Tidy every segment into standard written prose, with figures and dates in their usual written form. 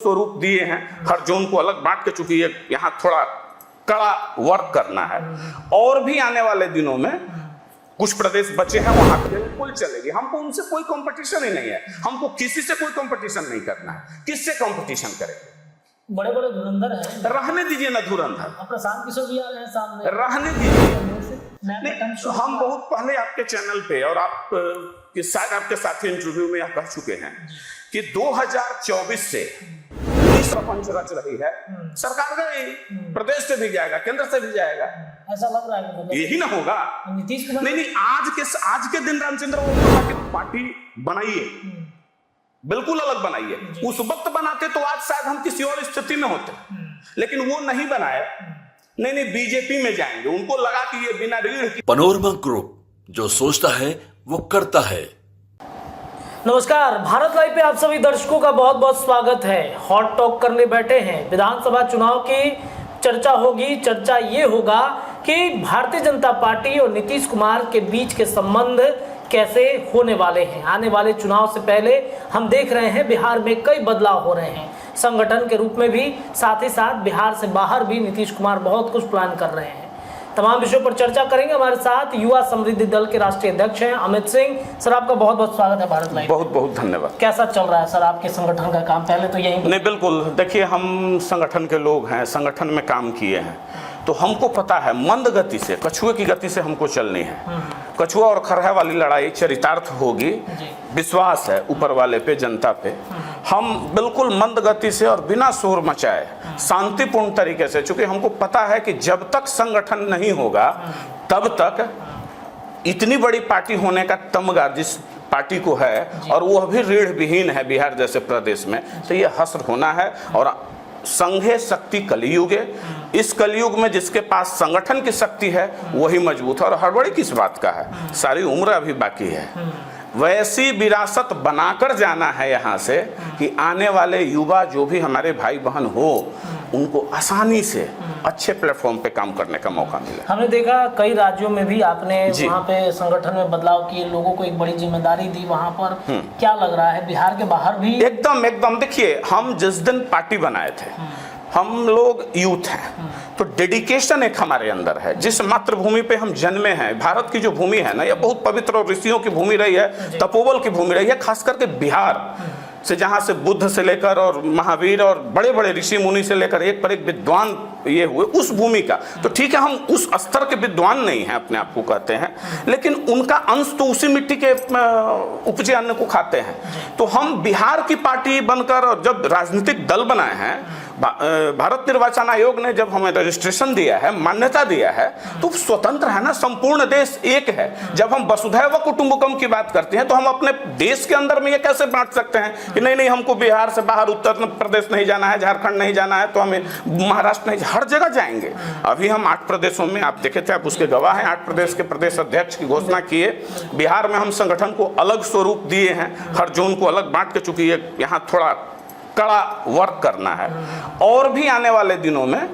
स्वरूप दिए हैं, हर जोन को अलग बांट के, चूंकि ये यहाँ थोड़ा कड़ा वर्क करना है और भी आने वाले दिनों में कुछ प्रदेश बचे हैं वहां बिल्कुल चलेगी। हमको उनसे कोई कंपटीशन ही नहीं है, हमको किसी से कोई कंपटीशन नहीं करना है। किससे कंपटीशन करेंगे? बड़े बड़े धुरंधर हैं, रहने दीजिए ना धुरंधर, प्रशांत किशोर भी आ गए हैं सामने, रहने दीजिए। नहीं, हम बहुत पहले आपके चैनल पे और आप शायद आपके साथी इंटरव्यू में यह कह चुके हैं कि 2024 से सरपंच रच रही है, सरकार का प्रदेश से भी जाएगा, केंद्र से भी जाएगा, ऐसा लग रहा है। यही ना होगा नीतीश कुमार नहीं, आज के दिन रामचंद्र वर्मा की पार्टी बनाइए, बिल्कुल अलग बनाइए। उस वक्त बनाते तो आज शायद हम किसी और स्थिति में होते, लेकिन वो नहीं बनाए। नहीं, बीजेपी में जाएंगे। उनको लगा कि ये बिना रीढ़ की। पनोरमा ग्रुप, जो सोचता है वो करता है। नमस्कार, भारत लाइव पे आप सभी दर्शकों का बहुत बहुत स्वागत है। हॉट टॉक करने बैठे हैं, विधानसभा चुनाव की चर्चा होगी। चर्चा ये होगा कि भारतीय जनता पार्टी और नीतीश कुमार के बीच के संबंध कैसे होने वाले हैं। आने वाले चुनाव से पहले हम देख रहे हैं बिहार में कई बदलाव हो रहे हैं, संगठन के रूप में भी, साथ ही साथ बिहार से बाहर भी नीतीश कुमार बहुत कुछ प्लान कर रहे हैं। तमाम विषयों पर चर्चा करेंगे। हमारे साथ युवा समृद्धि दल के राष्ट्रीय अध्यक्ष हैं अमित सिंह। सर, आपका बहुत बहुत स्वागत है भारत लाइव। बहुत बहुत धन्यवाद। कैसा चल रहा है सर आपके संगठन का काम? पहले तो यही नहीं, बिल्कुल देखिए, हम संगठन के लोग हैं, संगठन में काम किए हैं, तो हमको पता है मंद गति से, कछुए की गति से हमको चलनी है। कछुआ और खरहा वाली लड़ाई चरितार्थ होगी, विश्वास है ऊपर वाले पे, जनता पे। हम बिल्कुल मंद गति से और बिना शोर मचाए शांतिपूर्ण तरीके से, क्योंकि हमको पता है कि जब तक संगठन नहीं होगा तब तक इतनी बड़ी पार्टी होने का तमगा जिस पार्टी को है, और वो अभी रीढ़ विहीन है बिहार जैसे प्रदेश में, तो ये हस्र होना है। और संघे शक्ति कलियुगे, इस कलियुग में जिसके पास संगठन की शक्ति है वही मजबूत है। और हड़बड़ी किस बात का है, सारी उम्र अभी बाकी है। वैसी विरासत बनाकर जाना है यहाँ से कि आने वाले युवा जो भी हमारे भाई बहन हो, उनको आसानी से अच्छे प्लेटफॉर्म पे काम करने का मौका मिले। हमने देखा कई राज्यों में भी आपने वहाँ पे संगठन में बदलाव किए, लोगों को एक बड़ी जिम्मेदारी दी वहाँ पर। क्या लग रहा है बिहार के बाहर भी? एकदम देखिए, हम जिस दिन पार्टी बनाए थे, हम लोग यूथ हैं, तो डेडिकेशन एक हमारे अंदर है। जिस मातृभूमि पे हम जन्मे हैं, भारत की जो भूमि है ना, यह बहुत पवित्र और ऋषियों की भूमि रही है, तपोबल की भूमि रही है, खास करके बिहार से, जहाँ से बुद्ध से लेकर और महावीर और बड़े बड़े ऋषि मुनि से लेकर एक पर एक विद्वान ये हुए, उस भूमि का। तो ठीक है, हम उस स्तर के विद्वान नहीं हैं, अपने आप को कहते हैं, लेकिन उनका अंश तो उसी मिट्टी के उपजे अन्न को खाते हैं। तो हम बिहार की पार्टी बनकर, और जब राजनीतिक दल बनाए हैं, भारत निर्वाचन आयोग ने जब हमें रजिस्ट्रेशन दिया है, मान्यता दिया है, तो स्वतंत्र है ना, संपूर्ण देश एक है। जब हम वसुधैव कुटुंबकम की बात करते हैं, तो हम अपने देश के अंदर में ये कैसे बांट सकते हैं कि नहीं हमको बिहार से बाहर उत्तर प्रदेश नहीं जाना है, झारखंड नहीं जाना है, तो हमें महाराष्ट्र नहीं, हर जगह जाएंगे। अभी हम 8 प्रदेशों में, आप देखे थे, आप उसके गवाह हैं, 8 प्रदेश के प्रदेश अध्यक्ष की घोषणा किए। बिहार में हम संगठन को अलग स्वरूप दिए हैं, हर जोन को अलग बांट के, चूंकि ये यहाँ थोड़ा कड़ा वर्क करना है और भी आने वाले दिनों में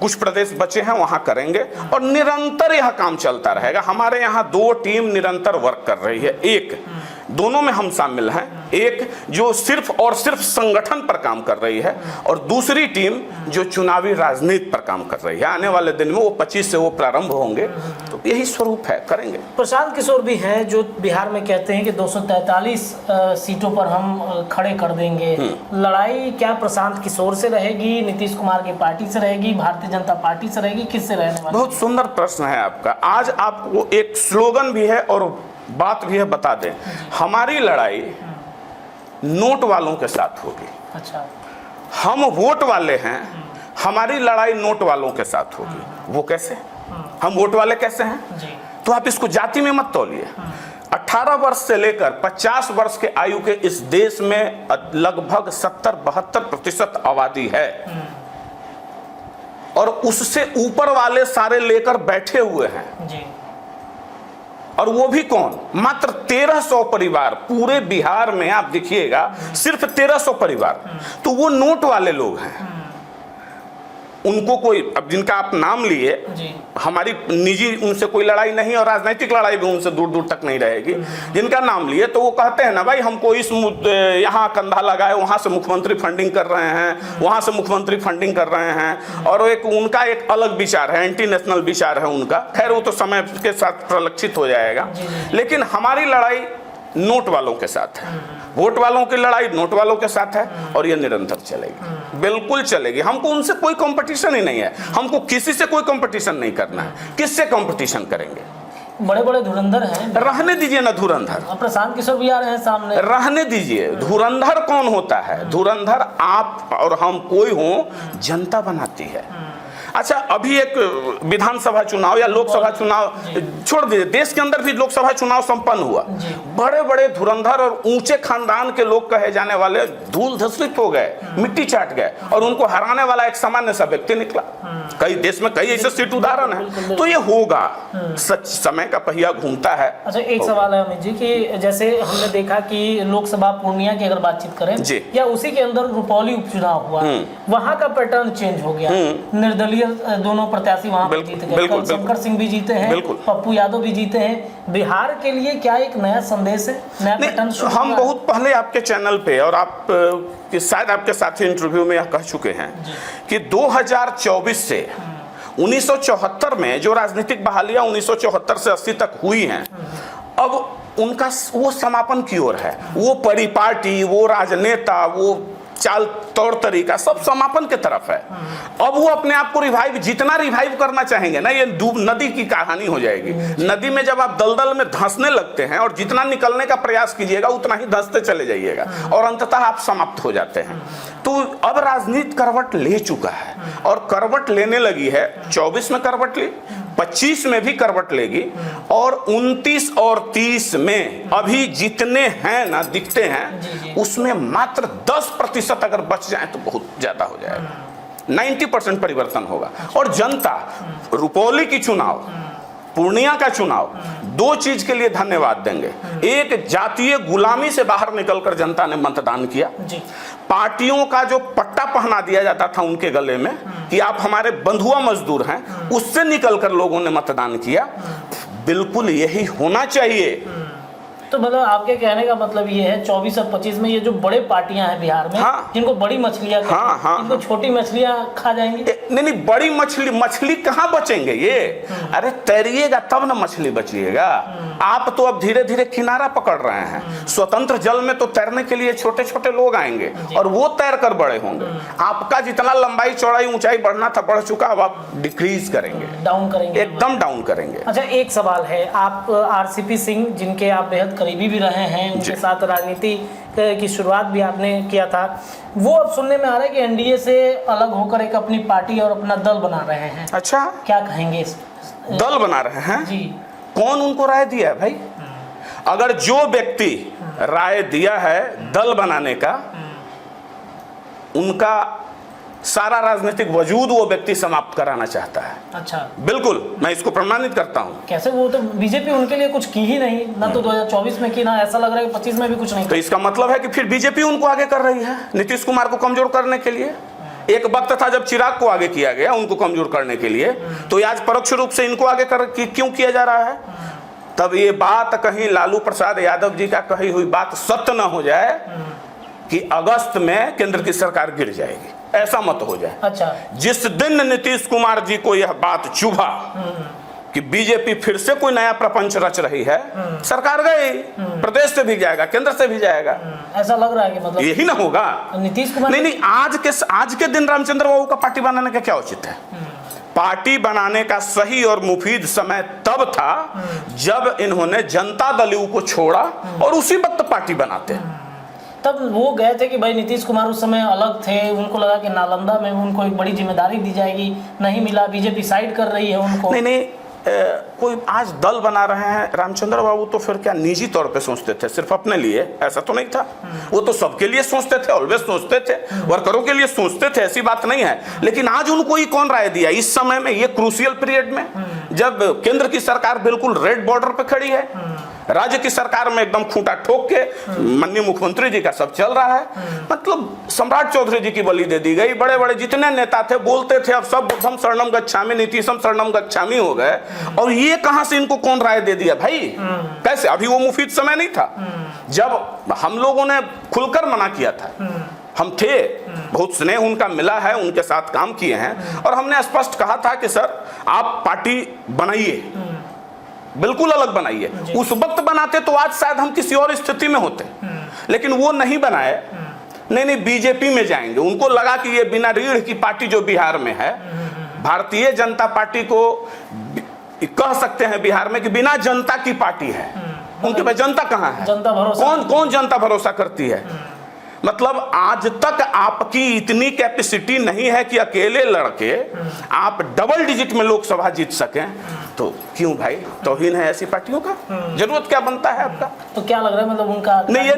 कुछ प्रदेश बचे हैं वहां करेंगे, और निरंतर यह काम चलता रहेगा। हमारे यहाँ 2 टीम निरंतर वर्क कर रही है, एक दोनों में हम शामिल हैं, एक जो सिर्फ और सिर्फ संगठन पर काम कर रही है, और दूसरी टीम जो चुनावी राजनीति पर काम कर रही है। आने वाले दिन में वो 25 से वो प्रारंभ होंगे, तो यही स्वरूप है, करेंगे। प्रशांत किशोर भी हैं जो बिहार में कहते हैं कि 243 सीटों पर हम खड़े कर देंगे। लड़ाई क्या प्रशांत किशोर से रहेगी, नीतीश कुमार की पार्टी से रहेगी, भारतीय जनता पार्टी से रहेगी, किससे रहने वाली? बहुत सुंदर प्रश्न है आपका। आज आपको एक स्लोगन भी है और बात भी है, बता दें, हमारी लड़ाई नोट वालों के साथ होगी। अच्छा, हम वोट वाले हैं, हमारी लड़ाई नोट वालों के साथ होगी। वो कैसे? हम वोट वाले कैसे हैं? तो आप इसको जाति में मत तौलिए। 18 वर्ष से लेकर 50 वर्ष के आयु के इस देश में लगभग 70-72% आबादी है, और उससे ऊपर वाले सारे लेकर बैठे हुए हैं जी। और वो भी कौन? मात्र 1300 परिवार पूरे बिहार में, आप देखिएगा, सिर्फ 1300 परिवार, तो वो नोट वाले लोग हैं। उनको कोई, अब जिनका आप नाम लिए, जी हमारी निजी उनसे कोई लड़ाई नहीं और राजनीतिक लड़ाई भी उनसे दूर दूर तक नहीं रहेगी। जिनका नाम लिए तो वो कहते हैं ना भाई हमको इस यहाँ कंधा लगाए, वहाँ से मुख्यमंत्री फंडिंग कर रहे हैं, वहाँ से मुख्यमंत्री फंडिंग कर रहे हैं, और एक उनका एक अलग विचार है, एंटी नेशनल विचार है उनका। खैर वो तो समय के साथ प्रलक्षित हो जाएगा, लेकिन हमारी लड़ाई नोट वालों के साथ है, वोट वालों की लड़ाई नोट वालों के साथ है, और ये निरंतर चलेगी, बिल्कुल चलेगी। हमको उनसे कोई कंपटीशन ही नहीं है, हमको किसी से कोई कंपटीशन नहीं करना है। किससे कंपटीशन करेंगे? बड़े बड़े धुरंधर हैं, रहने दीजिए ना धुरंधर, अब प्रशांत किशोर भी आ रहे हैं सामने, रहने दीजिए। धुरंधर कौन होता है? धुरंधर आप और हम कोई हो, जनता बनाती है। अच्छा, अभी एक विधानसभा चुनाव या लोकसभा चुनाव छोड़ दीजिए, देश के अंदर भी लोकसभा चुनाव संपन्न हुआ, बड़े बड़े धुरंधर और ऊंचे खानदान के लोग कहे जाने वाले धूल धसलित हो गए, मिट्टी चाट गए, और उनको हराने वाला एक सामान्य सा व्यक्ति निकला। कई देश में कई ऐसे सीट उदाहरण है। तो ये होगा, सच समय का पहिया घूमता है। अच्छा, एक सवाल है अमित जी कि जैसे हमने देखा कि लोकसभा पूर्णिया की अगर बातचीत करें या उसी के अंदर रुपौली उपचुनाव हुआ, वहां का पैटर्न चेंज हो गया, निर्दलीय दोनों प्रत्याशी वहां पर जीत गए, शंकर सिंह भी जीते हैं, पप्पू यादव भी जीते हैं। बिहार के लिए क्या एक नया संदेश है, नया पैटर्न? हम बहुत पहले आपके चैनल पे और आप शायद आपके साथी इंटरव्यू में यह कह चुके हैं कि 2024 से 1974 में जो राजनीतिक बहालियां 1974 से 80 तक हुई हैं, अब उनका वो समापन की ओर है। वो परिपाटी, वो राजनेता, वो चाल तौर तरीका सब समापन के तरफ है। अब वो अपने आप को रिवाइव, जितना रिवाइव करना चाहेंगे ना, ये डूब नदी की कहानी हो जाएगी। नदी में जब आप दलदल में धंसने लगते हैं और जितना निकलने का प्रयास कीजिएगा उतना ही धंसते चले जाइएगा और अंततः आप समाप्त हो जाते हैं। तो अब राजनीति करवट ले चुका है और करवट लेने लगी है। 24 में करवट ली, 25 में भी करवट लेगी, और 29 और 30 में अभी जितने हैं ना दिखते हैं, उसमें मात्र 10% अगर बच जाए तो बहुत ज्यादा हो जाएगा। 90% परिवर्तन होगा। और जनता, रुपौली की चुनाव, पूर्णिया का चुनाव, दो चीज के लिए धन्यवाद देंगे। एक, जातीय गुलामी से बाहर निकलकर जनता ने मतदान किया। पार्टियों का जो पट्टा पहना दिया जाता था उनके गले में कि आप हमारे बंधुआ मजदूर हैं, उससे निकलकर लोगों ने मतदान किया। बिल्कुल यही होना चाहिए। तो मतलब आपके कहने का मतलब ये है 24 और 25 में ये जो बड़े पार्टियां हैं बिहार में, जिनको बड़ी मछलियां, इनको छोटी मछलियां खा जाएंगी। नहीं, बड़ी मछली कहाँ बचेंगे ये? अरे तैरिएगा तब ना मछली बचिएगा। आप तो अब धीरे धीरे किनारा पकड़ रहे हैं। स्वतंत्र जल में तो तैरने के लिए छोटे छोटे लोग आएंगे और वो तैर कर बड़े होंगे। आपका जितना लंबाई चौड़ाई ऊंचाई बढ़ना था बढ़ चुका, अब आप डिक्रीज करेंगे, डाउन करेंगे, एकदम डाउन करेंगे। अच्छा, एक सवाल है, आप आरसीपी सिंह जिनके आप बेहद करीबी भी रहे हैं, उनके साथ राजनीति की शुरुआत भी आपने किया था, वो अब सुनने में आ रहा है कि एनडीए से अलग होकर एक अपनी पार्टी और अपना दल बना रहे हैं। अच्छा, क्या कहेंगे इस दल बना रहे हैं? जी, कौन उनको राय दिया है भाई? अगर जो व्यक्ति राय दिया है दल बनाने का, उनका सारा राजनीतिक वजूद वो व्यक्ति समाप्त कराना चाहता है। अच्छा, बिल्कुल, मैं इसको प्रमाणित करता हूं। कैसे? वो तो बीजेपी उनके लिए कुछ की ही नहीं, ना तो 2024 में की, ना ऐसा लग रहा है कि 25 में भी कुछ नहीं। तो इसका मतलब है कि फिर बीजेपी उनको आगे कर रही है नीतीश कुमार को कमजोर करने के लिए। एक वक्त था जब चिराग को आगे किया गया उनको कमजोर करने के लिए, तो आज परोक्ष रूप से इनको आगे क्यों किया जा रहा है? तब ये बात कहीं लालू प्रसाद यादव जी का कही हुई बात सत्य न हो जाए कि अगस्त में केंद्र की सरकार गिर जाएगी, ऐसा मत हो जाए। अच्छा, जिस दिन नीतीश कुमार जी को यह बात चुभा कि बीजेपी फिर से कोई नया प्रपंच रच रही है, सरकार गई, प्रदेश से भी जाएगा, केंद्र से भी जाएगा, ऐसा लग रहा है कि मतलब यही ना होगा। नीतीश कुमार नहीं, आज के दिन रामचंद्र बाबू का पार्टी बनाने का क्या उचित है? पार्टी बनाने का सही और मुफीद समय तब था जब इन्होंने जनता दल यू को छोड़ा और उसी वक्त पार्टी बनाते। तब वो गए थे कि भाई नीतीश कुमार उस समय अलग थे, उनको लगा कि नालंदा में उनको एक बड़ी जिम्मेदारी दी जाएगी, नहीं मिला, बीजेपी साइड कर रही है उनको। नहीं, कोई आज दल बना रहे हैं। रामचंद्र बाबू तो फिर क्या निजी तौर पे सोचते थे सिर्फ अपने लिए? ऐसा तो नहीं था, वो तो सबके लिए सोचते थे, ऑलवेज सोचते थे, वर्करों के लिए सोचते थे, ऐसी बात नहीं है। लेकिन आज उनको ही कौन राय दिया इस समय में, ये क्रूशियल पीरियड में, जब केंद्र की सरकार बिल्कुल रेड बॉर्डर पे खड़ी है? राज्य की सरकार में एकदम खूंटा ठोक के माननीय मुख्यमंत्री जी का सब चल रहा है। मतलब सम्राट चौधरी जी की बलि दे दी गई। बड़े बड़े जितने नेता थे बोलते थे अब सब बुद्धम शरणम गच्छामि, नीतीशम शरणम गच्छामि हो गए। और ये कहां से इनको कौन राय दे दिया भाई? कैसे? अभी वो मुफीद समय नहीं था जब हम लोगों ने खुलकर मना किया था। हम थे, बहुत स्नेह उनका मिला है, उनके साथ काम किए हैं और हमने स्पष्ट कहा था कि सर आप पार्टी बनाइए, बिल्कुल अलग बनाइए। उस वक्त बनाते तो आज शायद हम किसी और स्थिति में होते, लेकिन वो नहीं बनाए। नहीं बीजेपी में जाएंगे। उनको लगा कि ये बिना रीढ़ की पार्टी जो बिहार में है, भारतीय जनता पार्टी को कह सकते हैं बिहार में कि बिना जनता की पार्टी है। उनके पास जनता कहाँ है? जनता भरोसा कौन जनता भरोसा करती है? मतलब आज तक आपकी इतनी कैपेसिटी नहीं है कि अकेले लड़के आप डबल डिजिट में लोकसभा जीत सकें। तो क्यों भाई तौहीन है ऐसी पार्टियों का? जरूरत क्या बनता है आपका? तो क्या लग रहा है मतलब उनका नहीं,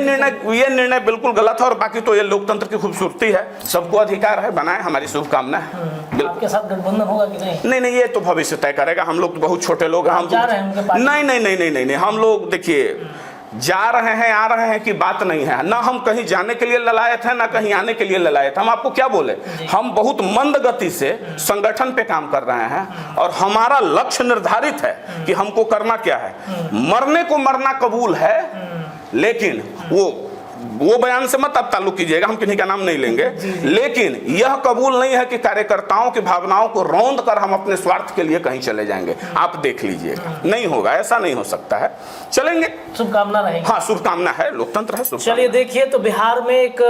ये निर्णय बिल्कुल गलत है। और बाकी तो ये लोकतंत्र की खूबसूरती है, सबको अधिकार है, बनाए। हमारी शुभकामना है। आपके साथ गठबंधन होगा कि नहीं? नहीं, ये तो भविष्य तय करेगा। हम लोग तो बहुत छोटे लोग हैं। हम जा रहे हैं उनके पास? नहीं, हम लोग देखिए जा रहे हैं आ रहे हैं की बात नहीं है ना। हम कहीं जाने के लिए ललायत हैं ना कहीं आने के लिए ललायत। हम आपको क्या बोले, हम बहुत मंद गति से संगठन पे काम कर रहे हैं और हमारा लक्ष्य निर्धारित है कि हमको करना क्या है। मरने को मरना कबूल है, लेकिन वो बयान से मत आप ताल्लुक कीजिएगा, हम किन्हीं का नाम नहीं लेंगे। लेकिन यह कबूल नहीं है कि कार्यकर्ताओं की भावनाओं को रौंद कर हम अपने स्वार्थ के लिए कहीं चले जाएंगे। आप देख लीजिएगा, नहीं होगा, ऐसा नहीं हो सकता है। चलेंगे, शुभकामना रहेगी। हाँ, शुभकामना है, लोकतंत्र है। चलिए देखिए, तो बिहार में एक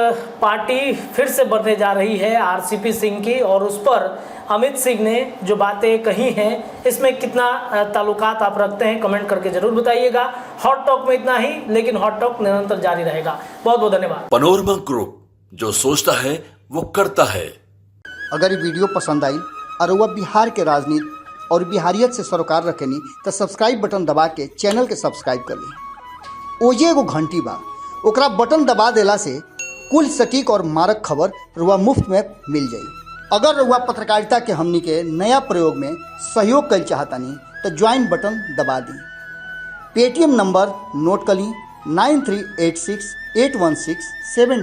पार्टी फिर से बढ़ने जा रही है आरसीपी सिंह की, और उस पर अमित सिंह ने जो बातें कही हैं, इसमें कितना ताल्लुकात आप रखते हैं कमेंट करके जरूर बताइएगा। हॉट टॉक में इतना ही, लेकिन हॉट टॉक निरंतर जारी रहेगा। बहुत बहुत धन्यवाद। पनोरमा ग्रुप, जो सोचता है वो करता है। अगर ये वीडियो पसंद आई और वह बिहार के राजनीति और बिहारियत से सरोकार रखेनी तो सब्सक्राइब बटन दबा के चैनल के सब्सक्राइब कर ली। ओजे एगो घंटी बा, ओकरा बटन दबा देला से कुल सटीक और मारक खबर रुआ मुफ्त में मिल जाई। अगर रुआ पत्रकारिता के हमनी के नया प्रयोग में सहयोग कर चाहतानी तो ज्वाइन बटन दबा दी। पेटीएम नंबर नोट कर ली 93868167